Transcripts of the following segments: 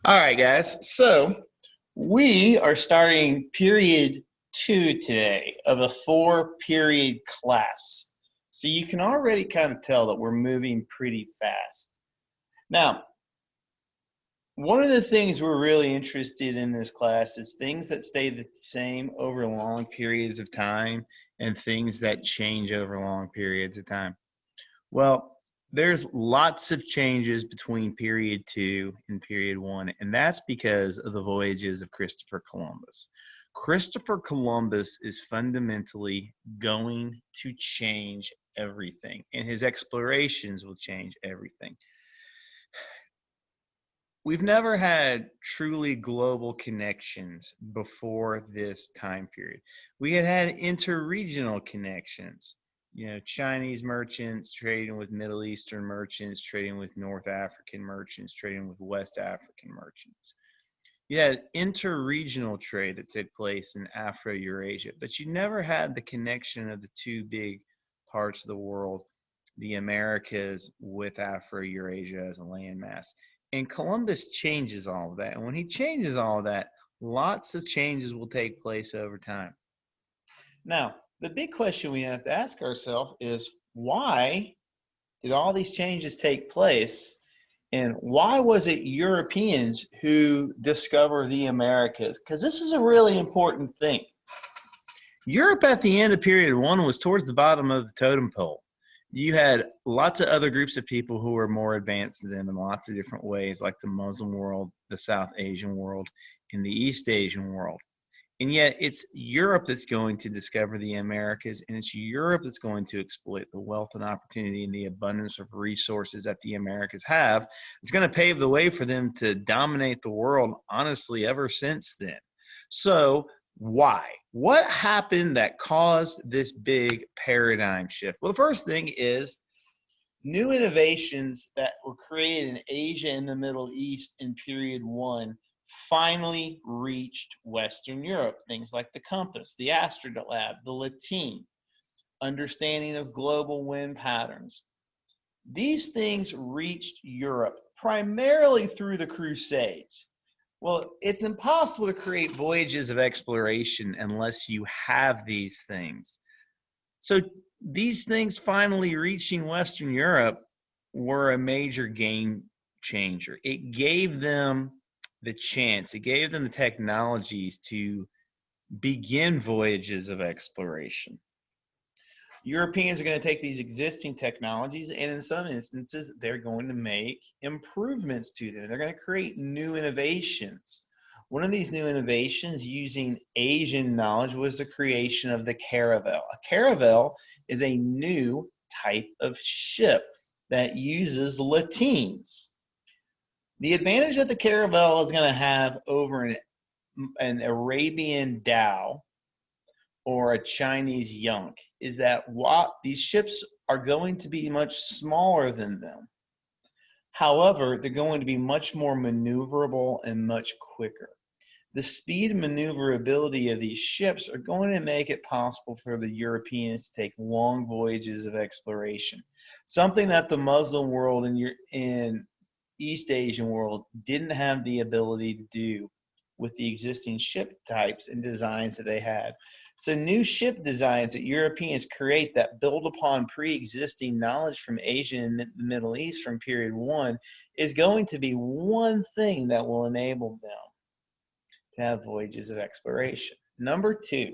All right, guys. So we are starting period 2 today of a 4-period class. So you can already kind of tell that we're moving pretty fast. Now, one of the things we're really interested in this class is things that stay the same over long periods of time and things that change over long periods of time. Well, there's lots of changes between period 2 and period 1, and that's because of the voyages of Christopher Columbus. Christopher Columbus is fundamentally going to change everything, and his explorations will change everything. We've never had truly global connections before this time period. We had interregional connections, Chinese merchants trading with Middle Eastern merchants, trading with North African merchants, trading with West African merchants. You had interregional trade that took place in Afro-Eurasia, but you never had the connection of the two big parts of the world, the Americas with Afro-Eurasia as a landmass. And Columbus changes all of that. And when he changes all of that, lots of changes will take place over time. Now, the big question we have to ask ourselves is, why did all these changes take place? And why was it Europeans who discovered the Americas? Because this is a really important thing. Europe at the end of period 1 was towards the bottom of the totem pole. You had lots of other groups of people who were more advanced than them in lots of different ways, like the Muslim world, the South Asian world, and the East Asian world. And yet it's Europe that's going to discover the Americas, and it's Europe that's going to exploit the wealth and opportunity and the abundance of resources that the Americas have. It's going to pave the way for them to dominate the world, honestly, ever since then. So why? What happened that caused this big paradigm shift? Well, the first thing is new innovations that were created in Asia and the Middle East in period 1 finally reached Western Europe. Things like the compass, the astrolabe, the lateen, understanding of global wind patterns. These things reached Europe primarily through the Crusades. Well, it's impossible to create voyages of exploration unless you have these things. So these things finally reaching Western Europe were a major game changer. It gave them the chance, it gave them the technologies to begin voyages of exploration. Europeans are going to take these existing technologies, and in some instances, they're going to make improvements to them. They're going to create new innovations. One of these new innovations using Asian knowledge was the creation of the caravel. A caravel is a new type of ship that uses lateens. The advantage that the caravel is going to have over an Arabian dhow or a Chinese yonk is that these ships are going to be much smaller than them. However, they're going to be much more maneuverable and much quicker. The speed and maneuverability of these ships are going to make it possible for the Europeans to take long voyages of exploration, something that the Muslim world and East Asian world didn't have the ability to do with the existing ship types and designs that they had. So new ship designs that Europeans create that build upon pre-existing knowledge from Asia and the Middle East from period 1 is going to be one thing that will enable them to have voyages of exploration. Number 2,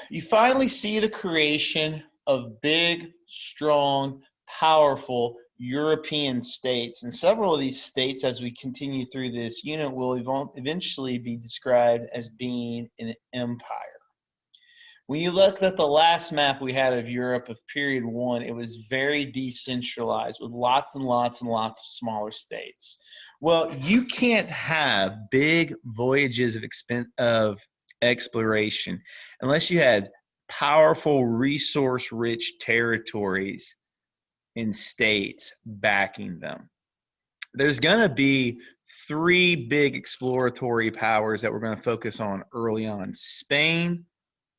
you finally see the creation of big, strong, powerful European states. And several of these states, as we continue through this unit, will eventually be described as being an empire. When you look at the last map we had of Europe of period 1, it was very decentralized with lots and lots and lots of smaller states. Well, you can't have big voyages of exploration unless you had powerful, resource-rich territories and states backing them. There's going to be 3 big exploratory powers that we're going to focus on early on: Spain,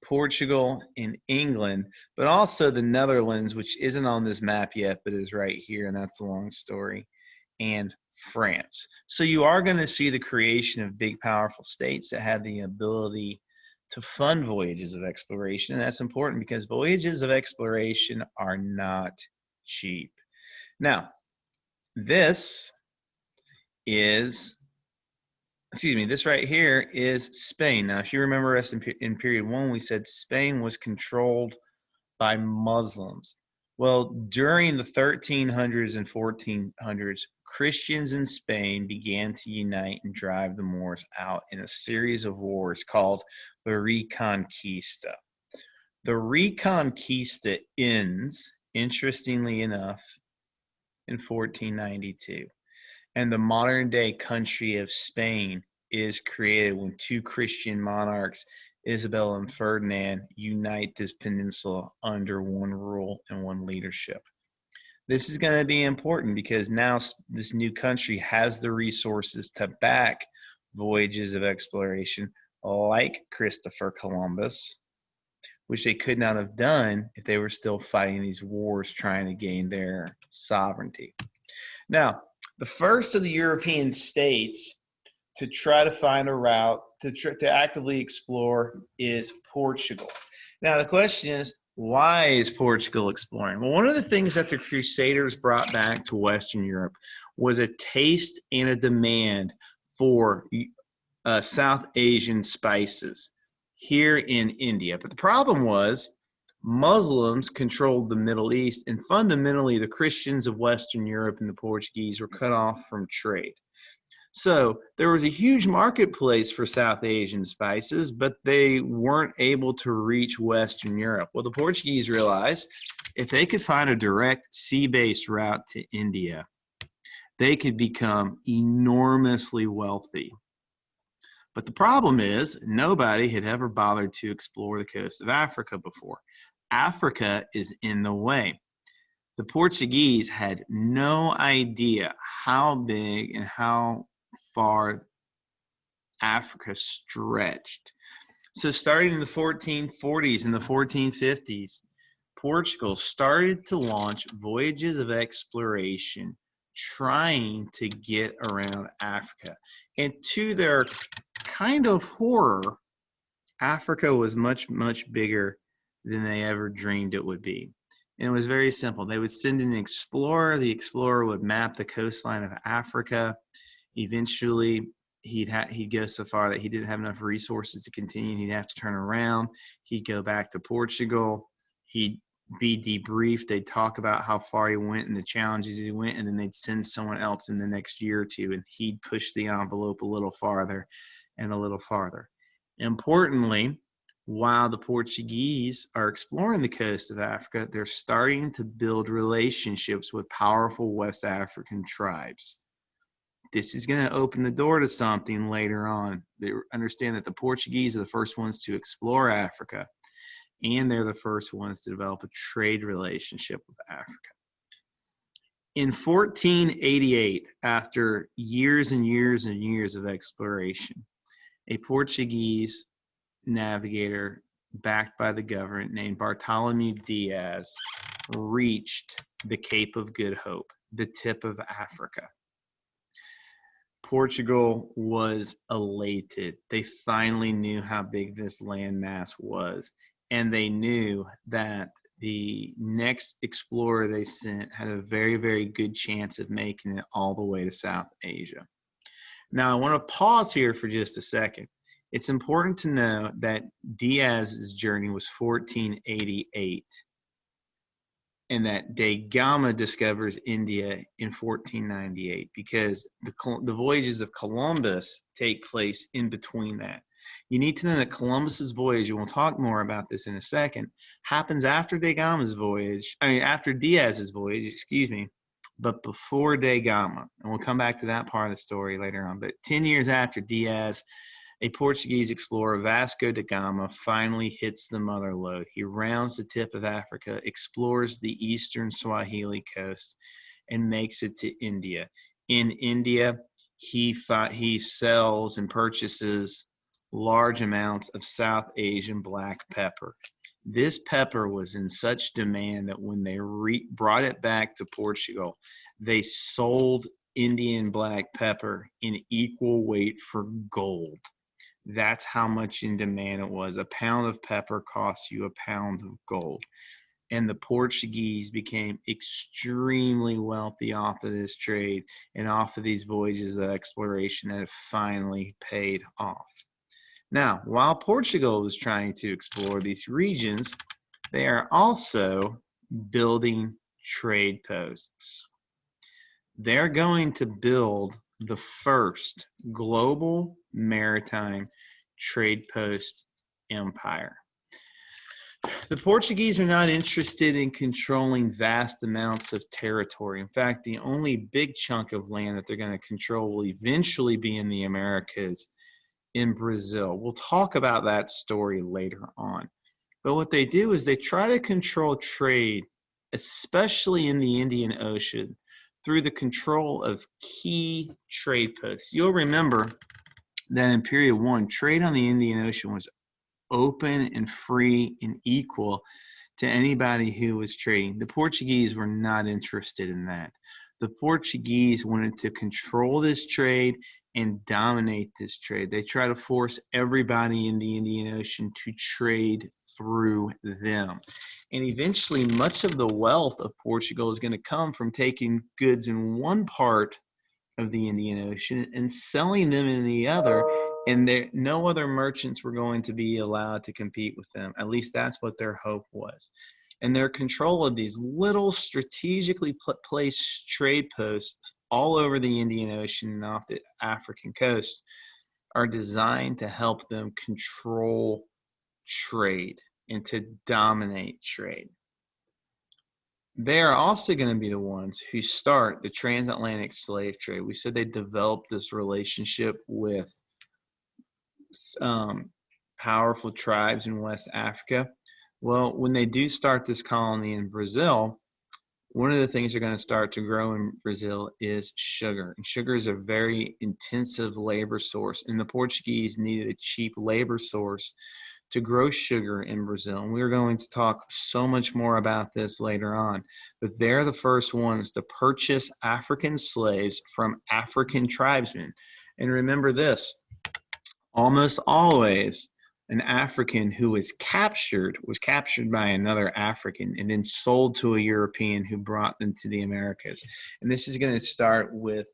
Portugal, and England, but also the Netherlands, which isn't on this map yet, but is right here, and that's a long story, and France. So you are going to see the creation of big, powerful states that have the ability to fund voyages of exploration. And that's important because voyages of exploration are not cheap. Now, this right here is Spain. Now, if you remember us in period 1, we said Spain was controlled by Muslims. Well, during the 1300s and 1400s, Christians in Spain began to unite and drive the Moors out in a series of wars called the Reconquista. The Reconquista ends, interestingly enough, in 1492. And the modern day country of Spain is created when two Christian monarchs, Isabella and Ferdinand, unite this peninsula under one rule and one leadership. This is going to be important because now this new country has the resources to back voyages of exploration like Christopher Columbus, which they could not have done if they were still fighting these wars trying to gain their sovereignty. Now, the first of the European states to try to find a route to actively explore is Portugal. Now, the question is, why is Portugal exploring? Well, one of the things that the Crusaders brought back to Western Europe was a taste and a demand for South Asian spices here in India. But the problem was Muslims controlled the Middle East, and fundamentally the Christians of Western Europe and the Portuguese were cut off from trade. So there was a huge marketplace for South Asian spices, but they weren't able to reach Western Europe. Well, the Portuguese realized if they could find a direct sea-based route to India, they could become enormously wealthy. But the problem is nobody had ever bothered to explore the coast of Africa before. Africa is in the way. The Portuguese had no idea how big and how far Africa stretched. So starting in the 1440s and the 1450s, Portugal started to launch voyages of exploration trying to get around Africa. And to their kind of horror, Africa was much, much bigger than they ever dreamed it would be. And it was very simple. They would send an explorer. The explorer would map the coastline of Africa. Eventually, he'd go so far that he didn't have enough resources to continue. He'd have to turn around. He'd go back to Portugal. He'd be debriefed. They'd talk about how far he went and the challenges he went, and then they'd send someone else in the next year or two, and he'd push the envelope a little farther and a little farther. Importantly, while the Portuguese are exploring the coast of Africa, they're starting to build relationships with powerful West African tribes. This is going to open the door to something later on. They understand that the Portuguese are the first ones to explore Africa, and they're the first ones to develop a trade relationship with Africa. In 1488, after years and years and years of exploration, a Portuguese navigator backed by the government named Bartholomew Diaz reached the Cape of Good Hope, the tip of Africa. Portugal was elated. They finally knew how big this landmass was, and they knew that the next explorer they sent had a very, very good chance of making it all the way to South Asia. Now, I want to pause here for just a second. It's important to know that Diaz's journey was 1488 and that Da Gama discovers India in 1498 because the voyages of Columbus take place in between that. You need to know that Columbus's voyage, and we'll talk more about this in a second, happens after Da Gama's voyage, after Diaz's voyage, but before Da Gama. And we'll come back to that part of the story later on. But 10 years after Diaz, a Portuguese explorer, Vasco da Gama, finally hits the mother lode. He rounds the tip of Africa, explores the eastern Swahili coast, and makes it to India. In India, he sells and purchases large amounts of South Asian black pepper. This pepper was in such demand that when they brought it back to Portugal, they sold Indian black pepper in equal weight for gold. That's how much in demand it was. A pound of pepper cost you a pound of gold. And the Portuguese became extremely wealthy off of this trade and off of these voyages of exploration that have finally paid off. Now, while Portugal was trying to explore these regions, they are also building trade posts. They're going to build the first global maritime trade post empire. The Portuguese are not interested in controlling vast amounts of territory. In fact, the only big chunk of land that they're going to control will eventually be in the Americas, in Brazil. We'll talk about that story later on. But what they do is they try to control trade, especially in the Indian Ocean, through the control of key trade posts. You'll remember that in period 1, trade on the Indian Ocean was open and free and equal to anybody who was trading. The Portuguese were not interested in that. The Portuguese wanted to control this trade and dominate this trade. They try to force everybody in the Indian Ocean to trade through them. And eventually, much of the wealth of Portugal is going to come from taking goods in one part of the Indian Ocean and selling them in the other, and no other merchants were going to be allowed to compete with them. At least that's what their hope was. And their control of these little strategically placed trade posts all over the Indian Ocean and off the African coast are designed to help them control trade and to dominate trade. They are also going to be the ones who start the transatlantic slave trade. We said they developed this relationship with powerful tribes in West Africa. Well, when they do start this colony in Brazil, one of the things they're going to start to grow in Brazil is sugar. And sugar is a very intensive labor source, and the Portuguese needed a cheap labor source to grow sugar in Brazil. And we're going to talk so much more about this later on. But they're the first ones to purchase African slaves from African tribesmen. And remember this, almost always an African who was captured by another African and then sold to a European who brought them to the Americas. And this is going to start with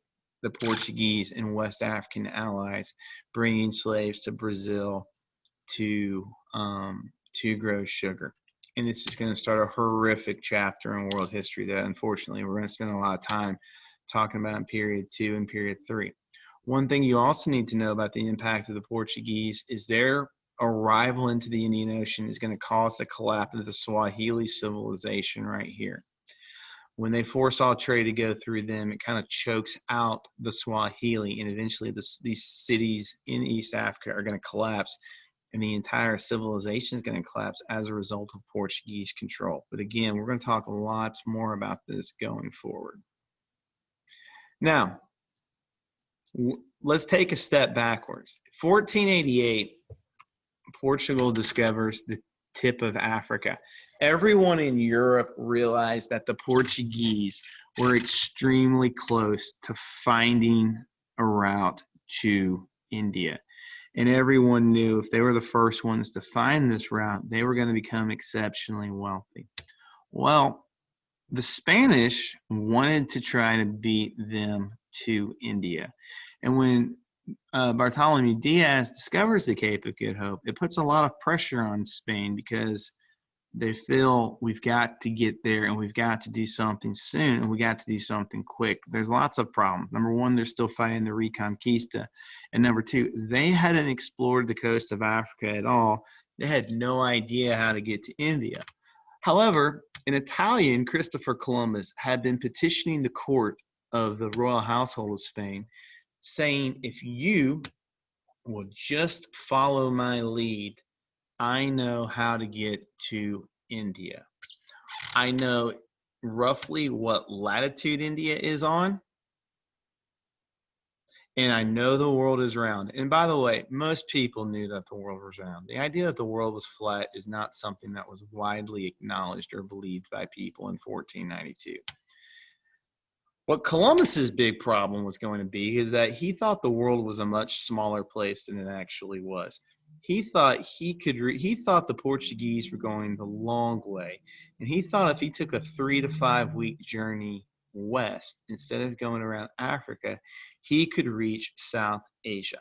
the Portuguese and West African allies bringing slaves to Brazil to grow sugar. And this is going to start a horrific chapter in world history that unfortunately we're going to spend a lot of time talking about in period 2 and period 3. One thing you also need to know about the impact of the Portuguese is their arrival into the Indian Ocean is going to cause the collapse of the Swahili civilization right here. When they force all trade to go through them, it kind of chokes out the Swahili, and eventually these cities in East Africa are going to collapse, and the entire civilization is going to collapse as a result of Portuguese control. But again, we're going to talk lots more about this going forward. Now, let's take a step backwards. 1488, Portugal discovers the tip of Africa. Everyone in Europe realized that the Portuguese were extremely close to finding a route to India. And everyone knew if they were the first ones to find this route, they were going to become exceptionally wealthy. Well, the Spanish wanted to try to beat them to India. And when Bartholomew Diaz discovers the Cape of Good Hope, it puts a lot of pressure on Spain because they feel we've got to get there and we've got to do something soon and we got to do something quick. There's lots of problems. Number one, they're still fighting the Reconquista. And number two, they hadn't explored the coast of Africa at all. They had no idea how to get to India. However, an Italian, Christopher Columbus, had been petitioning the court of the royal household of Spain, saying, if you will just follow my lead, I know how to get to India. I know roughly what latitude India is on, and I know the world is round. And by the way, most people knew that the world was round. The idea that the world was flat is not something that was widely acknowledged or believed by people in 1492. What Columbus's big problem was going to be is that he thought the world was a much smaller place than it actually was. He thought he thought the Portuguese were going the long way, and he thought if he took a 3 to 5 week journey west instead of going around Africa, he could reach South Asia.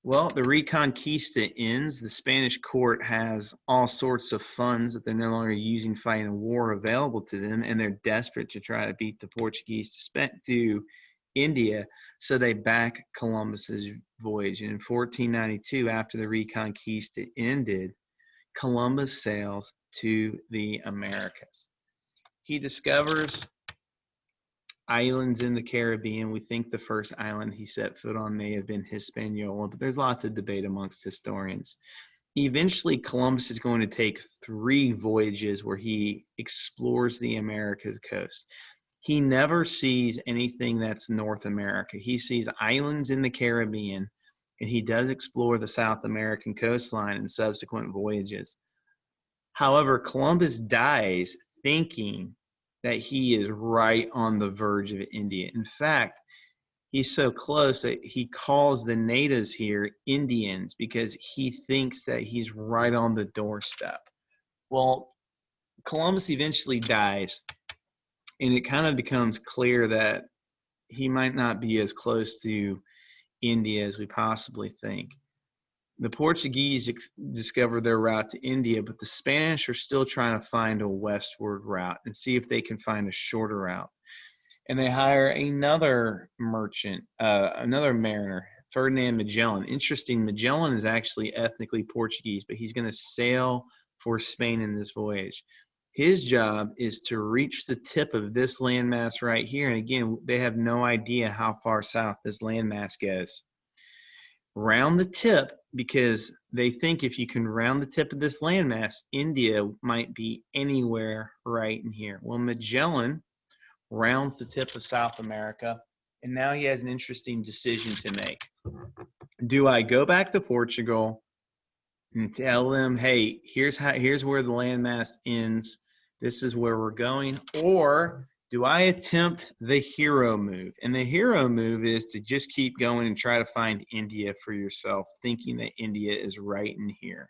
Well, the Reconquista ends. The Spanish court has all sorts of funds that they're no longer using fighting a war available to them, and they're desperate to try to beat the Portuguese to India, so they back Columbus's voyage. And in 1492, after the Reconquista ended, Columbus sails to the Americas. He discovers islands in the Caribbean. We think the first island he set foot on may have been Hispaniola, but there's lots of debate amongst historians. Eventually, Columbus is going to take 3 voyages where he explores the Americas coast. He never sees anything that's North America. He sees islands in the Caribbean, and he does explore the South American coastline in subsequent voyages. However, Columbus dies thinking that he is right on the verge of India. In fact, he's so close that he calls the natives here Indians because he thinks that he's right on the doorstep. Well, Columbus eventually dies, and it kind of becomes clear that he might not be as close to India as we possibly think. The Portuguese discover their route to India, but the Spanish are still trying to find a westward route and see if they can find a shorter route. And they hire another merchant, another mariner, Ferdinand Magellan. Interesting, Magellan is actually ethnically Portuguese, but he's going to sail for Spain in this voyage. His job is to reach the tip of this landmass right here. And again, they have no idea how far south this landmass goes. Round the tip, because they think if you can round the tip of this landmass, India might be anywhere right in here. Well, Magellan rounds the tip of South America, and now he has an interesting decision to make. Do I go back to Portugal and tell them, hey, here's where the landmass ends, this is where we're going, or do I attempt the hero move? And the hero move is to just keep going and try to find India for yourself, thinking that India is right in here.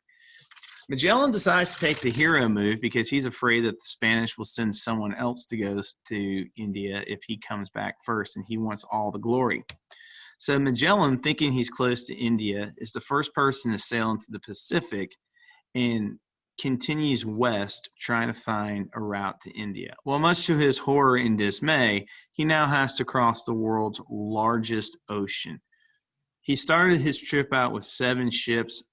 Magellan decides to take the hero move because he's afraid that the Spanish will send someone else to go to India if he comes back first, and he wants all the glory. So Magellan, thinking he's close to India, is the first person to sail into the Pacific and continues west trying to find a route to India. Well, much to his horror and dismay, he now has to cross the world's largest ocean. He started his trip out with 7 ships.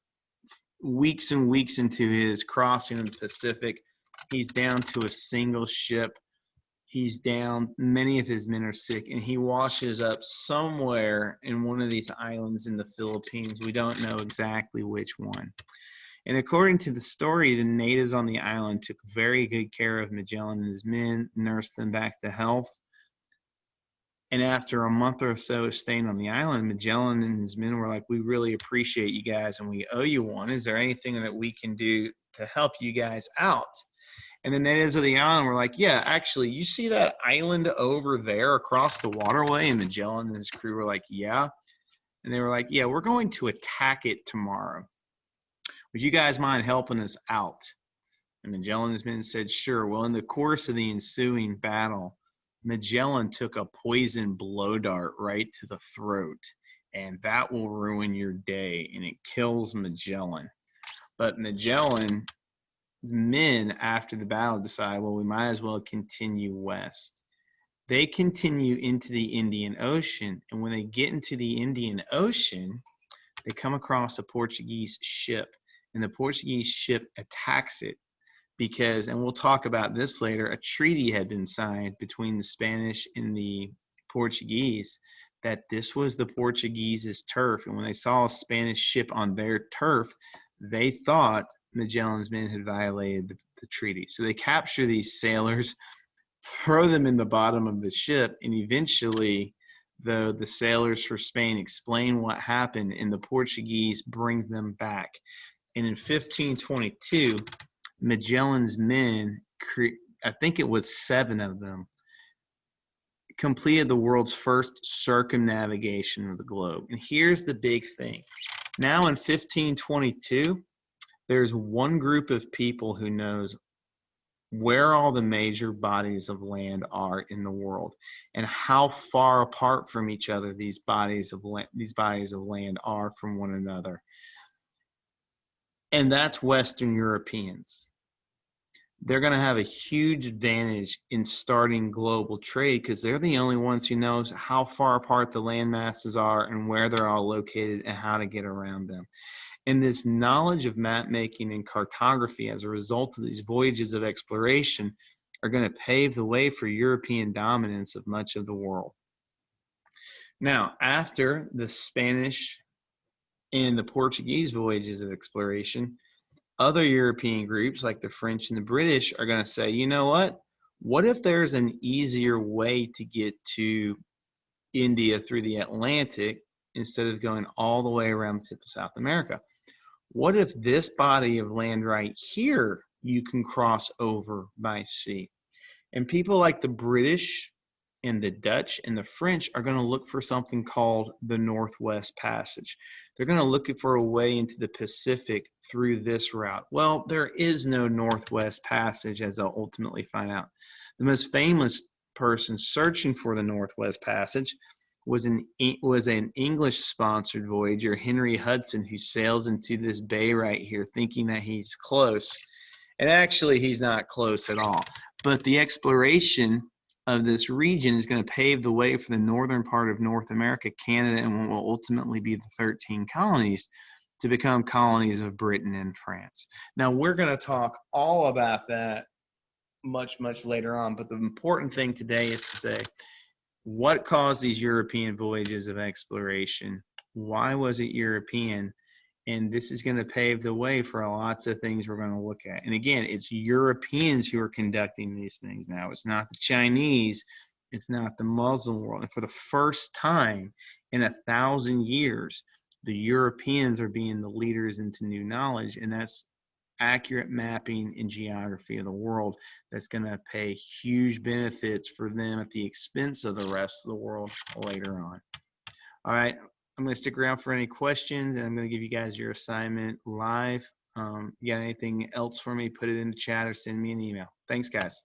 Weeks and weeks into his crossing of the Pacific, he's down to a single ship. He's down, many of his men are sick, and he washes up somewhere in one of these islands in the Philippines. We don't know exactly which one. And according to the story, the natives on the island took very good care of Magellan and his men, nursed them back to health. And after a month or so of staying on the island, Magellan and his men were like, we really appreciate you guys and we owe you one. Is there anything that we can do to help you guys out? And the natives of the island were like, yeah, actually, you see that island over there across the waterway? And Magellan and his crew were like, yeah. And they were like, yeah, we're going to attack it tomorrow. Would you guys mind helping us out? And Magellan and his men said, sure. Well, in the course of the ensuing battle, Magellan took a poison blow dart right to the throat, and that will ruin your day, and it kills Magellan. But Magellan's men, after the battle, decide, well, we might as well continue west. They continue into the Indian Ocean, and when they get into the Indian Ocean, they come across a Portuguese ship, and the Portuguese ship attacks it because, and we'll talk about this later, a treaty had been signed between the Spanish and the Portuguese that this was the Portuguese's turf. And when they saw a Spanish ship on their turf, they thought Magellan's men had violated the treaty. So they capture these sailors, throw them in the bottom of the ship, and eventually the sailors for Spain explain what happened, and the Portuguese bring them back. And in 1522, Magellan's men, I think it was 7 of them, completed the world's first circumnavigation of the globe. And here's the big thing. Now in 1522, there's one group of people who knows where all the major bodies of land are in the world and how far apart from each other these bodies of land are from one another. And that's Western Europeans. They're going to have a huge advantage in starting global trade because they're the only ones who knows how far apart the land masses are and where they're all located and how to get around them. And this knowledge of map making and cartography as a result of these voyages of exploration are going to pave the way for European dominance of much of the world. Now, after the Spanish and the Portuguese voyages of exploration, other European groups like the French and the British are going to say, you know what? What if there's an easier way to get to India through the Atlantic instead of going all the way around the tip of South America? What if this body of land right here you can cross over by sea? And people like the British and the Dutch and the French are going to look for something called the Northwest Passage. They're going to look for a way into the Pacific through this route. Well, there is no Northwest Passage, as they'll ultimately find out. The most famous person searching for the Northwest Passage was an English-sponsored voyager, Henry Hudson, who sails into this bay right here thinking that he's close. And actually, he's not close at all. But the exploration of this region is going to pave the way for the northern part of North America, Canada, and what will ultimately be the 13 colonies to become colonies of Britain and France. Now, we're going to talk all about that much, much later on. But the important thing today is to say, what caused these European voyages of exploration? Why was it European? And this is going to pave the way for lots of things we're going to look at. And again, it's Europeans who are conducting these things now. It's not the Chinese. It's not the Muslim world. And for the first time in 1,000 years, the Europeans are being the leaders into new knowledge. And that's accurate mapping and geography of the world that's going to pay huge benefits for them at the expense of the rest of the world later on. All right, I'm going to stick around for any questions, and I'm going to give you guys your assignment live. You got anything else for me, put it in the chat or send me an email. Thanks, guys.